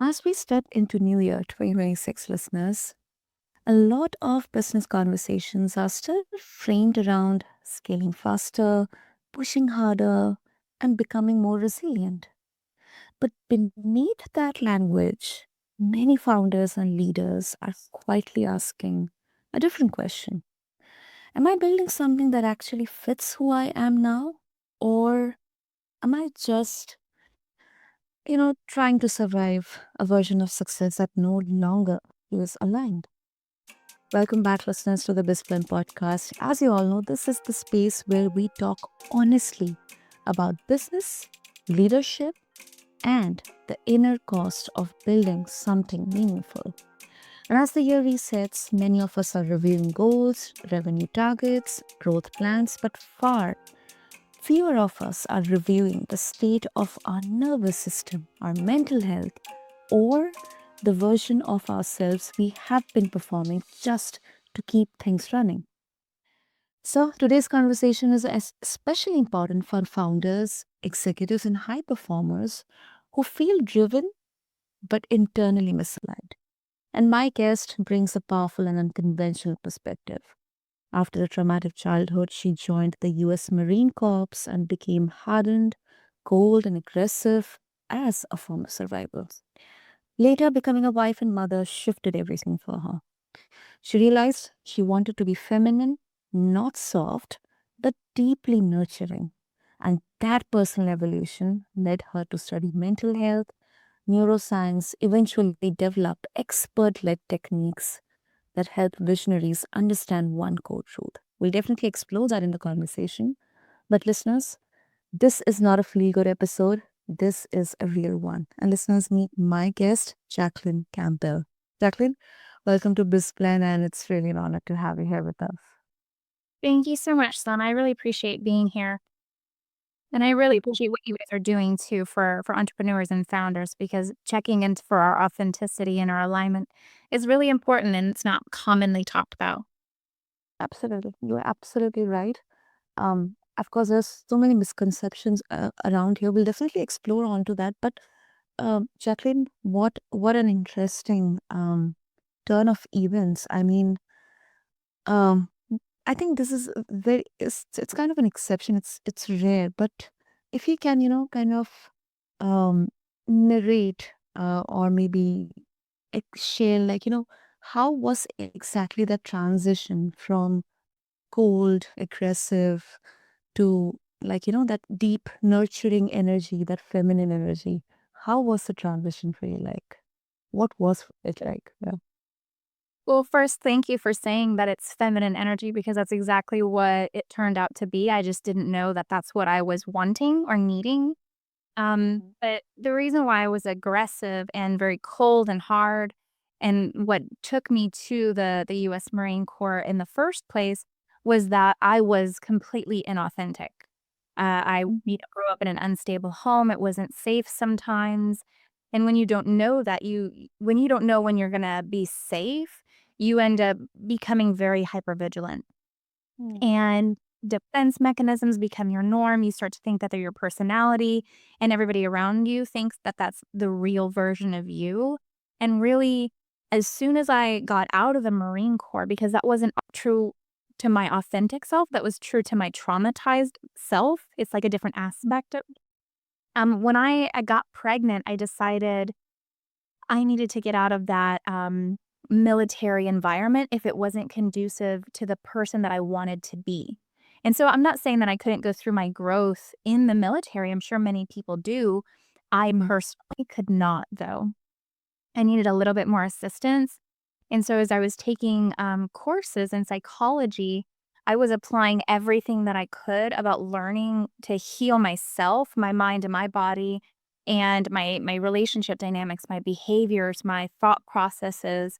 As we step into New Year 2026, listeners, a lot of business conversations are still framed around scaling faster, pushing harder, and becoming more resilient. But beneath that language, many founders and leaders are quietly asking a different question. Am I building something that actually fits who I am now? Or am I just, trying to survive a version of success that no longer is aligned? Welcome back, listeners, to the BizBlend podcast. As you all know, this is the space where we talk honestly about business, leadership, and the inner cost of building something meaningful. And as the year resets, many of us are reviewing goals, revenue targets, growth plans, but far fewer of us are reviewing the state of our nervous system, our mental health, or the version of ourselves we have been performing just to keep things running. So, today's conversation is especially important for founders, executives, and high performers who feel driven but internally misaligned. And my guest brings a powerful and unconventional perspective. After a traumatic childhood, she joined the US Marine Corps and became hardened, cold, and aggressive as a former survivor. Later, becoming a wife and mother shifted everything for her. She realized she wanted to be feminine, not soft, but deeply nurturing. And that personal evolution led her to study mental health, neuroscience, eventually developed expert led techniques that help visionaries understand one core truth. We'll definitely explore that in the conversation. But listeners, this is not a feel good episode. This is a real one. And listeners, meet my guest, Jacqueline Campbell. Jacqueline, welcome to BizBlend, and it's really an honor to have you here with us. Thank you so much, Son. I really appreciate being here. And I really appreciate what you guys are doing too for entrepreneurs and founders because checking in for our authenticity and our alignment is really important and it's not commonly talked about. Absolutely. You're absolutely right. Of course, there's so many misconceptions around here. We'll definitely explore onto that. But Jacqueline, what an interesting turn of events. I mean, um, I think this is very it's kind of an exception. It's rare, but if you can, kind of um narrate or maybe share, like, how was exactly that transition from cold, aggressive to, like, that deep, nurturing energy, that feminine energy. How was the transition for you like? What was it like? Yeah. Well, first, thank you for saying that it's feminine energy because that's exactly what it turned out to be. I just didn't know that that's what I was wanting or needing. Mhm. But the reason why I was aggressive and very cold and hard, and what took me to the U.S. Marine Corps in the first place was that I was completely inauthentic. I grew up in an unstable home. It wasn't safe sometimes, and when you don't know that when you don't know when you're gonna be safe, you end up becoming very hypervigilant. Mm. And defense mechanisms become your norm. You start to think that they're your personality, and everybody around you thinks that that's the real version of you. And really, as soon as I got out of the Marine Corps, because that wasn't true to my authentic self, that was true to my traumatized self. It's like a different aspect of. When I got pregnant, I decided I needed to get out of that, military environment if it wasn't conducive to the person that I wanted to be. And so I'm not saying that I couldn't go through my growth in the military, I'm sure many people do. I personally could not, though. I needed a little bit more assistance. And so as I was taking, courses in psychology, I was applying everything that I could about learning to heal myself, my mind and my body, and my relationship dynamics, my behaviors, my thought processes.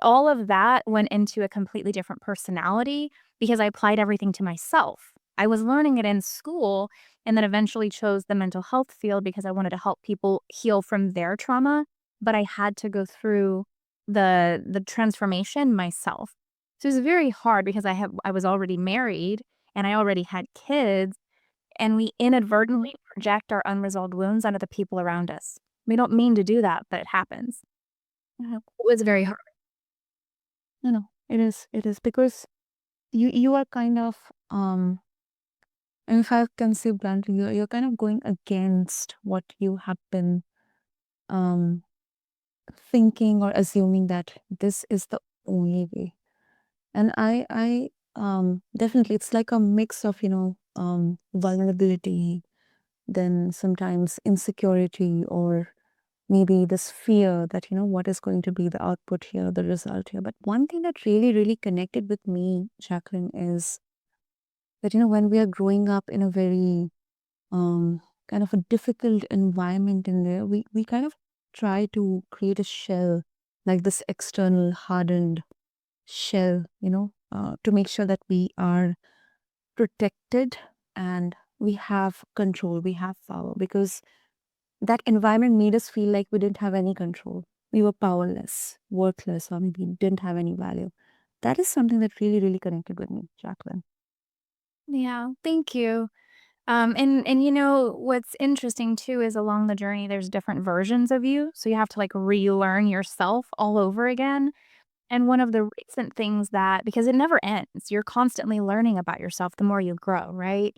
All of that went into a completely different personality because I applied everything to myself. I was learning it in school and then eventually chose the mental health field because I wanted to help people heal from their trauma, but I had to go through the transformation myself. So it was very hard because I was already married and I already had kids, and we inadvertently project our unresolved wounds onto the people around us. We don't mean to do that, but it happens. Yeah. It was very hard. No, no, it is because you are kind of and if I can say bluntly, you're kind of going against what you have been um thinking or assuming that this is the only way. And I definitely it's like a mix of, vulnerability, then sometimes insecurity, or maybe this fear that, what is going to be the output here, the result here. But one thing that really, really connected with me, Jacqueline, is that, when we are growing up in a very kind of a difficult environment in there, we kind of try to create a shell, like this external hardened shell, to make sure that we are protected and we have control, we have power, because that environment made us feel like we didn't have any control. We were powerless, worthless, or maybe didn't have any value. That is something that really, really connected with me, Jacqueline. Yeah, thank you. What's interesting too is along the journey there's different versions of you, so you have to like relearn yourself all over again. And one of the recent things that because it never ends, you're constantly learning about yourself the more you grow, right?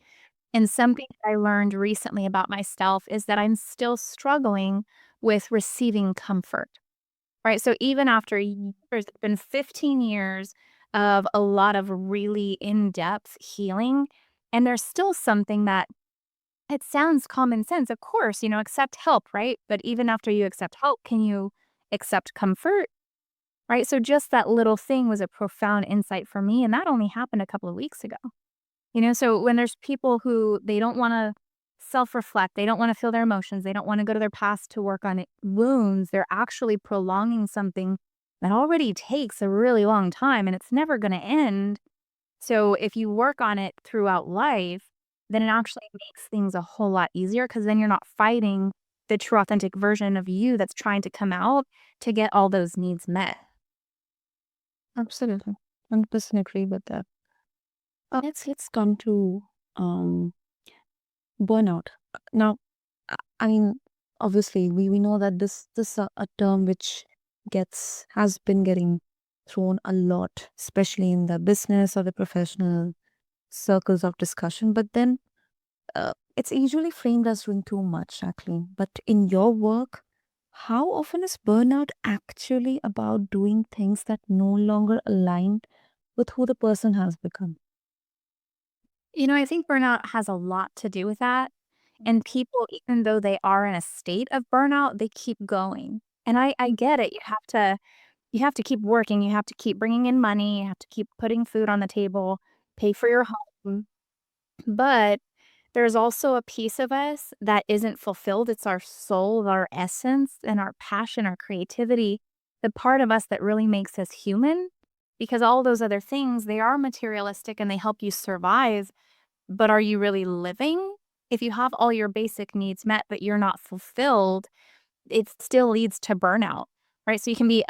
And something that I learned recently about myself is that I'm still struggling with receiving comfort. Right, so even after years, it's been 15 years of a lot of really in-depth healing, and there's still something that it sounds common sense, of course, accept help, right? But even after you accept help, can you accept comfort? Right, so just that little thing was a profound insight for me, and that only happened a couple of weeks ago. So when there's people who they don't wanna self-reflect, they don't wanna feel their emotions, they don't wanna go to their past to work on it wounds, they're actually prolonging something that already takes a really long time, and it's never gonna end. So if you work on it throughout life, then it actually makes things a whole lot easier because then you're not fighting the true authentic version of you that's trying to come out to get all those needs met. Absolutely. 100% agree with that. Let's come to um burnout. Now, I mean, obviously we know that this a term which gets has been getting thrown a lot, especially in the business or the professional circles of discussion. But then it's usually framed as doing too much, Jacqueline. But in your work, how often is burnout actually about doing things that no longer align with who the person has become? I think burnout has a lot to do with that. And people, even though they are in a state of burnout, they keep going. And I get it. You have to keep working. You have to keep bringing in money. You have to keep putting food on the table, pay for your home. But there's also a piece of us that isn't fulfilled. It's our soul, our essence, and our passion, our creativity, the part of us that really makes us human. Because all those other things, they are materialistic and they help you survive. But are you really living? If you have all your basic needs met, but you're not fulfilled, it still leads to burnout, right? So you can be,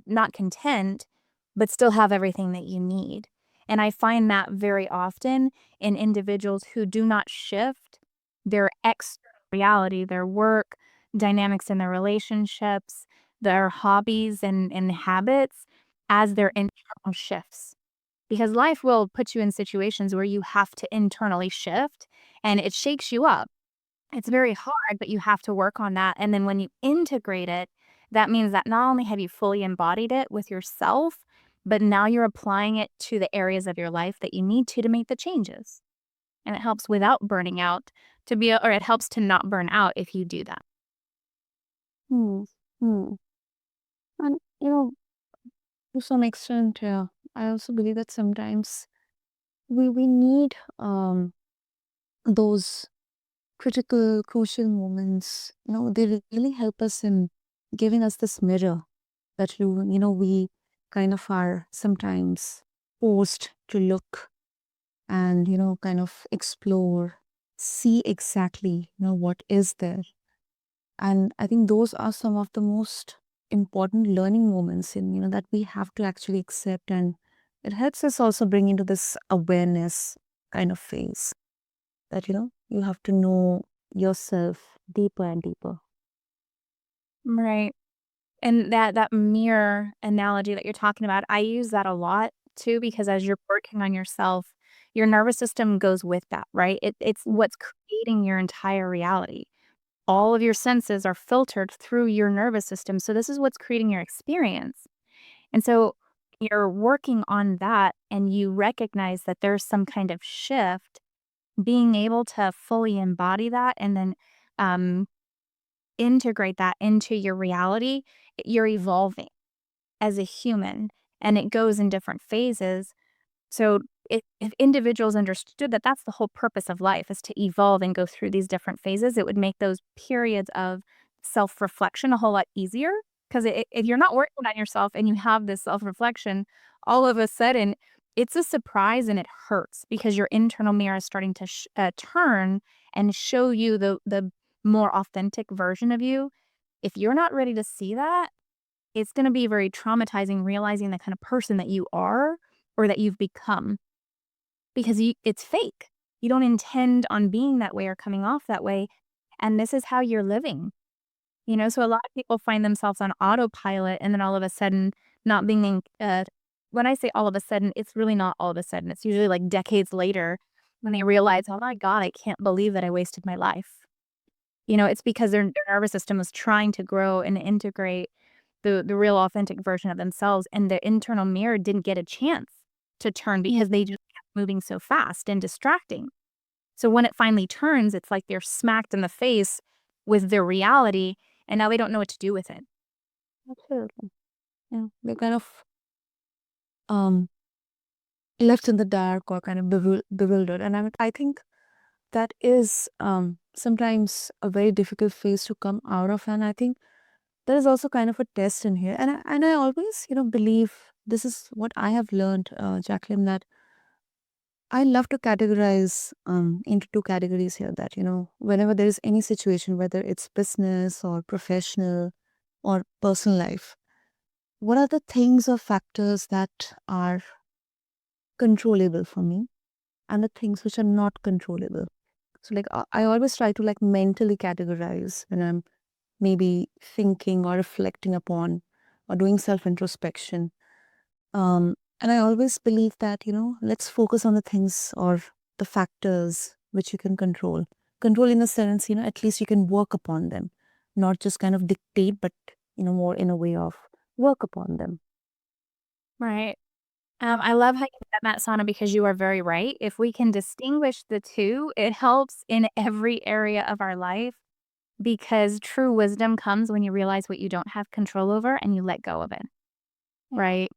not content, but still have everything that you need. And I find that very often in individuals who do not shift their external reality, their work, dynamics in their relationships, their hobbies and habits as their internal shifts. Because life will put you in situations where you have to internally shift and it shakes you up. It's very hard, but you have to work on that, and then when you integrate it, that means that not only have you fully embodied it with yourself, but now you're applying it to the areas of your life that you need to make the changes, and it helps without burning out or it helps to not burn out if you do that. Hmm. Hmm. And to some extent, yeah, I also believe that sometimes we need those critical, crucial moments. They really help us in giving us this mirror that we kind of are sometimes forced to look and kind of explore, see exactly what is there. And I think those are some of the most important learning moments in that we have to actually accept, and it helps us also bring into this awareness kind of phase that you have to know yourself deeper and deeper. Right. And that mirror analogy that you're talking about, I use that a lot too because as you're working on yourself, your nervous system goes with that, right? It's what's creating your entire reality. All of your senses are filtered through your nervous system, so this is what's creating your experience. And so you're working on that and you recognize that there's some kind of shift, being able to fully embody that and then, um, integrate that into your reality, you're evolving as a human, and it goes in different phases. So if individuals understood that that's the whole purpose of life is to evolve and go through these different phases, it would make those periods of self-reflection a whole lot easier. Because if you're not working on yourself and you have this self-reflection, all of a sudden it's a surprise and it hurts because your internal mirror is starting to turn and show you the more authentic version of you. If you're not ready to see that, it's gonna be very traumatizing realizing the kind of person that you are or that you've become because it's fake. You don't intend on being that way or coming off that way, and this is how you're living, So a lot of people find themselves on autopilot and then all of a sudden not being in when I say all of a sudden, it's really not all of a sudden. It's usually, like, decades later when they realize, "Oh my god, I can't believe that I wasted my life." It's because their nervous system was trying to grow and integrate the real authentic version of themselves, and the internal mirror didn't get a chance to turn because they just kept moving so fast and distracting. So when it finally turns, it's like they're smacked in the face with their reality, and now they don't know what to do with it. Absolutely. Yeah. They're kind of um left in the dark or kind of bewildered. And I think that is sometimes a very difficult phase to come out of. And I think there is also kind of a test in here. And I always, believe this is what I have learned, Jacqueline, that I love to categorize into two categories here that, whenever there is any situation, whether it's business or professional or personal life, what are the things or factors that are controllable for me and the things which are not controllable? So, like, I always try to like mentally categorize when I'm maybe thinking or reflecting upon or doing self introspection. And I always believe that, let's focus on the things or the factors which you can control. Control in a sense, at least you can work upon them, not just kind of dictate, but, more in a way of work upon them. Right. I love how you said that, Sana, because you are very right. If we can distinguish the two, it helps in every area of our life because true wisdom comes when you realize what you don't have control over and you let go of it, right?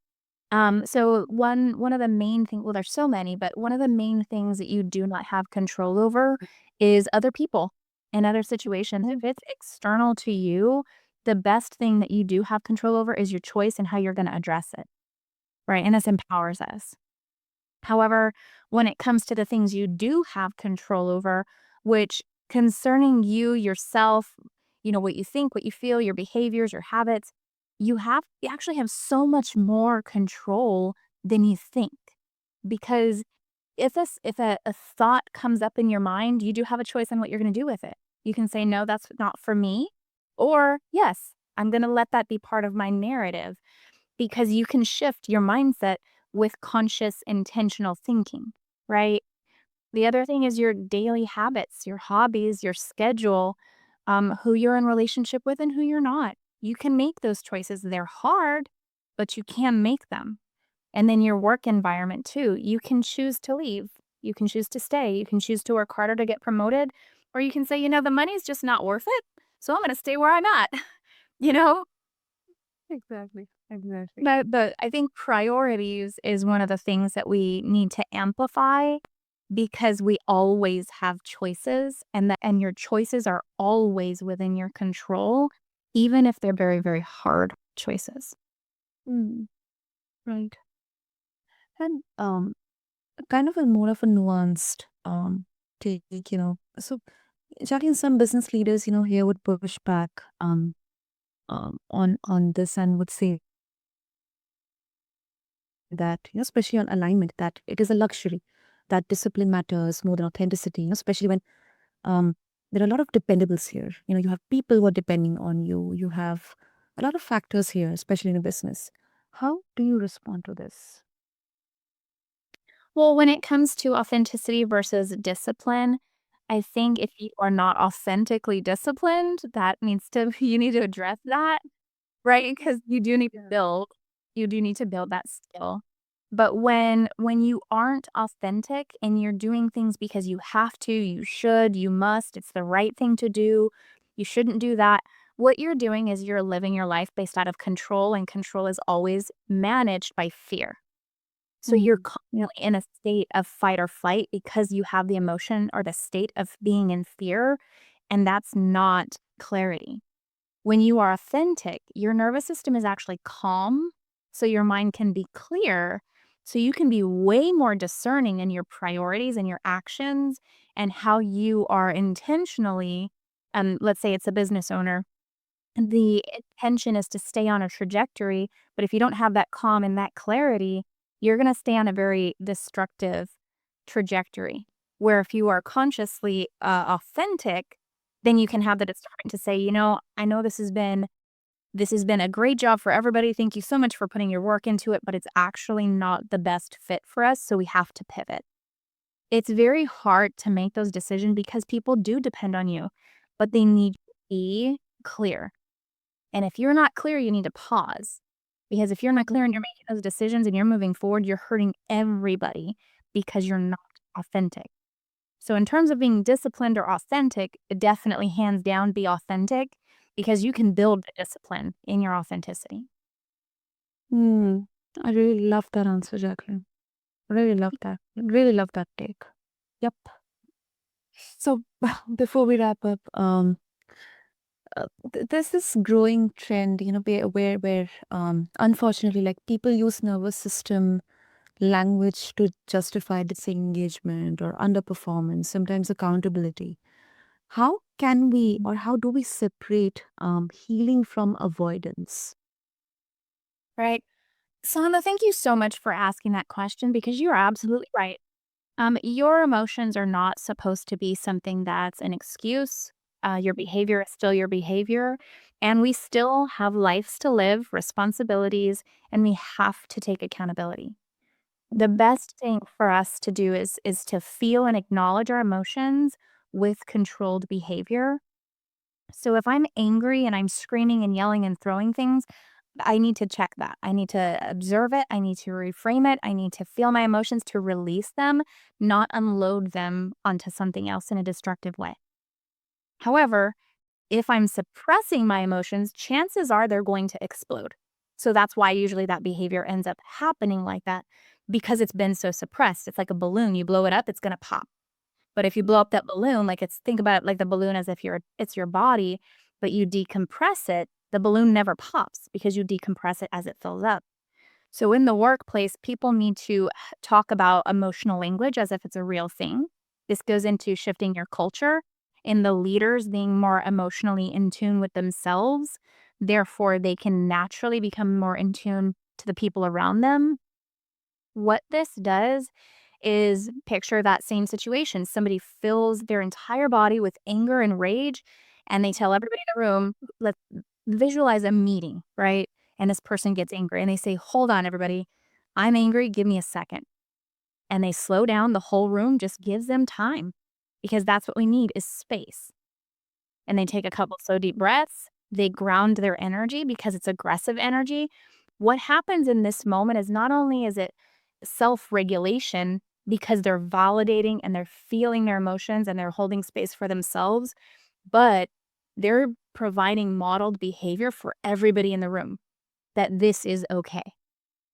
So one of the main things, well, there's so many, but one of the main things that you do not have control over is other people and other situations. If it's external to you, the best thing that you do have control over is your choice and how you're going to address it, right? And this empowers us. However, when it comes to the things you do have control over, which concerning you, yourself, what you think, what you feel, your behaviors, your habits, you actually have so much more control than you think. Because if a thought comes up in your mind, you do have a choice on what you're going to do with it. You can say, no, that's not for me. Or yes, I'm going to let that be part of my narrative because you can shift your mindset with conscious, intentional thinking, right? The other thing is your daily habits, your hobbies, your schedule, who you're in relationship with and who you're not. You can make those choices. They're hard, but you can make them. And then your work environment too. You can choose to leave. You can choose to stay. You can choose to work harder to get promoted. Or you can say, the money's just not worth it. So I'm going to stay where I'm at. you know, Exactly. Exactly. But I think priorities is one of the things that we need to amplify because we always have choices and your choices are always within your control, even if they're very, very hard choices. Mm, right. And kind of a more of a nuanced take, So, Jacqueline, some business leaders, here would push back on this and would say that, especially on alignment, that it is a luxury, that discipline matters more than authenticity, especially when um, there are a lot of dependables here. You have people who are depending on you. You have a lot of factors here, especially in a business. How do you respond to this? Well, when it comes to authenticity versus discipline, I think if you are not authentically disciplined, that needs to you need to address that, right? Because Yeah. you do need to build that skill. But when you aren't authentic and you're doing things because you have to, you should, you must, it's the right thing to do, you shouldn't do that. What you're doing is you're living your life based out of control, and control is always managed by fear. So you're Mm. Yeah. constantly in a state of fight or flight because you have the emotion or the state of being in fear, and that's not clarity. When you are authentic, your nervous system is actually calm, so your mind can be clear, so you can be way more discerning in your priorities and your actions and how you are intentionally, let's say it's a business owner, the intention is to stay on a trajectory, but if you don't have that calm and that clarity, you're gonna stay on a very destructive trajectory. Where if you are consciously, authentic, then you can have the discernment to say, I know this has been a great job for everybody. Thank you so much for putting your work into it, but it's actually not the best fit for us, so we have to pivot." It's very hard to make those decisions because people do depend on you, but they need to be clear. And if you're not clear, you need to pause. Because if you're not clear and you're making those decisions and you're moving forward, you're hurting everybody because you're not authentic. So, in terms of being disciplined or authentic, definitely hands down be authentic because you can build the discipline in your authenticity. Hmm. I really love that answer, Jacqueline. Really love that. Really love that take. Yep. So before we wrap up, there's this growing trend, where unfortunately, like people use nervous system language to justify disengagement or underperformance, sometimes accountability. How can we, or how do we separate healing from avoidance? Right. Sana, thank you so much for asking that question because you're absolutely right. Your emotions are not supposed to be something that's an excuse. Your behavior is still your behavior, and we still have lives to live, responsibilities, and we have to take accountability. The best thing for us to do is to feel and acknowledge our emotions with controlled behavior. So if I'm angry and I'm screaming and yelling and throwing things, I need to check that. I need to observe it. I need to reframe it. I need to feel my emotions to release them, not unload them onto something else in a destructive way. However, if I'm suppressing my emotions, chances are they're going to explode. So that's why usually that behavior ends up happening like that because it's been so suppressed. It's like a balloon. You blow it up, it's going to pop. But if you blow up that balloon, like think about it like the balloon as if it's your body, but you decompress it, the balloon never pops because you decompress it as it fills up. So in the workplace, people need to talk about emotional language as if it's a real thing. This goes into shifting your culture and the leaders being more emotionally in tune with themselves. Therefore, they can naturally become more in tune to the people around them. What this does is picture that same situation. Somebody fills their entire body with anger and rage, and they tell everybody in the room, let's visualize a meeting, right? And this person gets angry and they say, hold on, everybody. I'm angry. Give me a second. And they slow down. The whole room just gives them time because that's what we need is space. And they take a couple slow, deep breaths. They ground their energy because it's aggressive energy. What happens in this moment is not only is it self-regulation because they're validating and they're feeling their emotions and they're holding space for themselves, but they're providing modeled behavior for everybody in the room that this is okay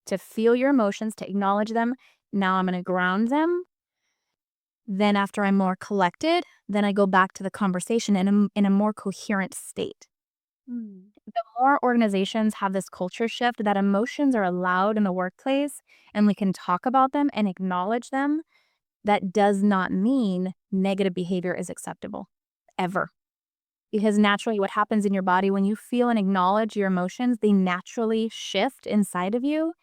to feel your emotions, to acknowledge them. Now I'm going to ground them. Then after I'm more collected, then I go back to the conversation in a more coherent state. Mm. The more organizations have this culture shift that emotions are allowed in the workplace and we can talk about them and acknowledge them, that does not mean negative behavior is acceptable ever. Because naturally, what happens in your body when you feel and acknowledge your emotions, they naturally shift inside of you.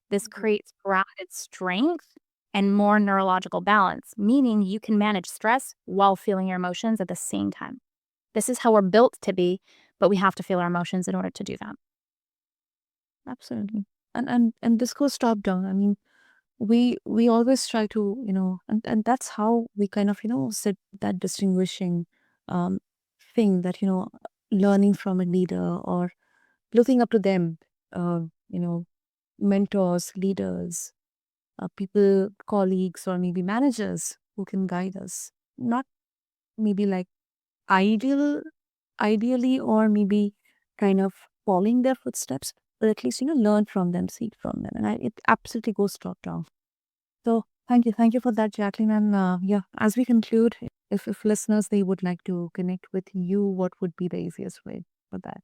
This Mhm. creates grounded strength and more neurological balance, meaning you can manage stress while feeling your emotions at the same time. This is how we're built to be, but we have to feel our emotions in order to do that. Absolutely. And this goes top down. I mean, we always try to, and that's how we kind of, set that distinguishing um thing that, learning from a leader or looking up to them, uh, you know, mentors, leaders, people, colleagues, or maybe managers who can guide us. Not maybe like ideal, ideally, or maybe kind of following their footsteps, but at least, learn from them, see from them. And it absolutely goes top down. So thank you for that, Jacqueline. And yeah, as we conclude, if listeners they would like to connect with you, what would be the easiest way for that?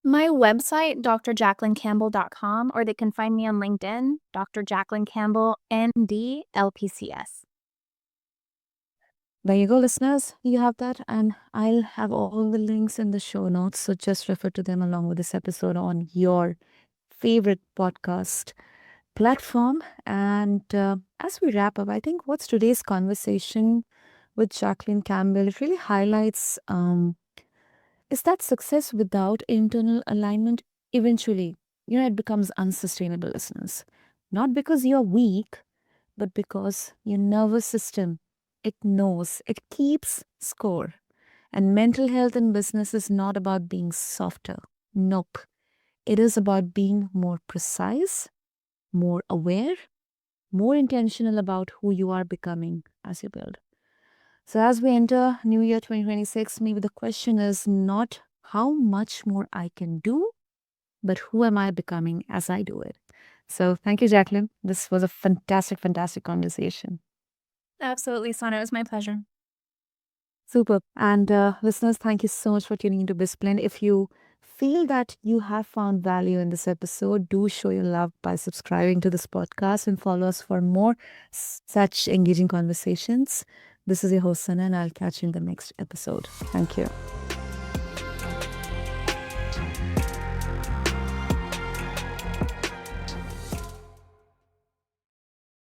My website, drjacquelinecampbell.com, or they can find me on LinkedIn, Dr. Jacqueline Campbell, ND, LPCS. There you go, listeners. You have that, and I'll have all the links in the show notes. So just refer to them along with this episode on your favorite podcast platform. And as we wrap up, I think what's today's conversation with Jacqueline Campbell, it really highlights is that success without internal alignment eventually, it becomes unsustainable, listeners. Not because you're weak, but because your nervous system, it knows, it keeps score. And mental health in business is not about being softer. Nope. It is about being more precise, more aware, more intentional about who you are becoming as you build. So, as we enter New Year 2026, maybe the question is not how much more I can do, but who am I becoming as I do it? So, thank you, Jacqueline. This was a fantastic, fantastic conversation. Absolutely, Sana. It was my pleasure. Super. And listeners, thank you so much for tuning into BizBlend. If you feel that you have found value in this episode, do show your love by subscribing to this podcast and follow us for more such engaging conversations. This is your host, Sana, and I'll catch you in the next episode. Thank you.